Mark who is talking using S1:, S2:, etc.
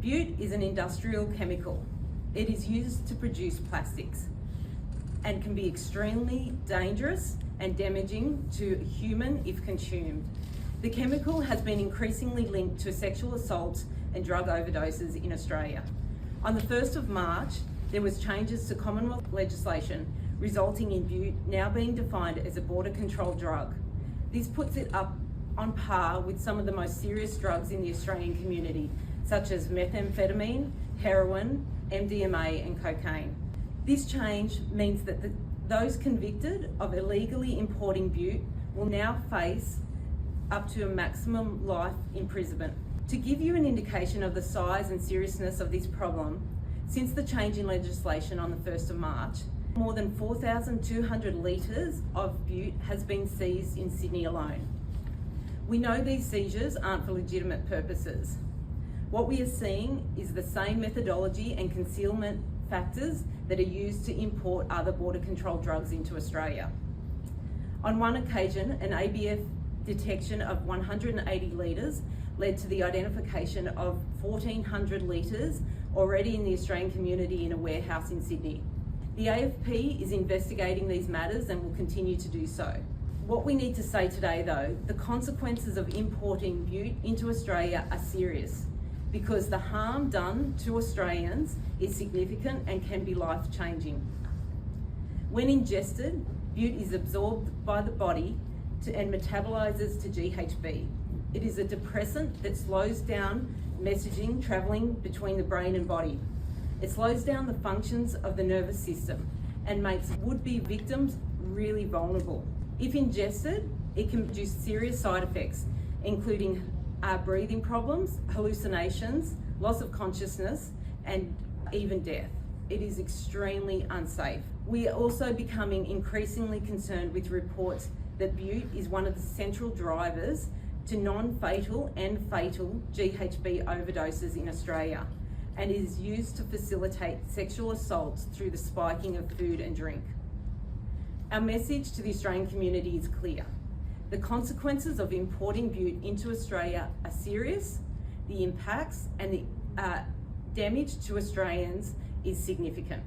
S1: Bute is an industrial chemical. It is used to produce plastics and can be extremely dangerous and damaging to a human if consumed. The chemical has been increasingly linked to sexual assaults and drug overdoses in Australia. On the 1st of March, there was changes to Commonwealth legislation resulting in Bute now being defined as a border control drug. This puts it up on par with some of the most serious drugs in the Australian community, such as methamphetamine, heroin, MDMA and cocaine. This change means that those convicted of illegally importing Bute will now face up to a maximum life imprisonment. To give you an indication of the size and seriousness of this problem, since the change in legislation on the 1st of March, more than 4,200 litres of Bute has been seized in Sydney alone. We know these seizures aren't for legitimate purposes. What we are seeing is the same methodology and concealment factors that are used to import other border control drugs into Australia. On one occasion, an ABF detection of 180 litres led to the identification of 1,400 litres already in the Australian community in a warehouse in Sydney. The AFP is investigating these matters and will continue to do so. What we need to say today though, the consequences of importing Bute into Australia are serious because the harm done to Australians is significant and can be life-changing. When ingested, Bute is absorbed by the body and metabolises to GHB. It is a depressant that slows down messaging travelling between the brain and body. It slows down the functions of the nervous system and makes would-be victims really vulnerable. If ingested, it can produce serious side effects, including breathing problems, hallucinations, loss of consciousness, and even death. It is extremely unsafe. We are also becoming increasingly concerned with reports that Bute is one of the central drivers to non-fatal and fatal GHB overdoses in Australia, and is used to facilitate sexual assaults through the spiking of food and drink. Our message to the Australian community is clear. The consequences of importing Bute into Australia are serious, the impacts and the damage to Australians is significant.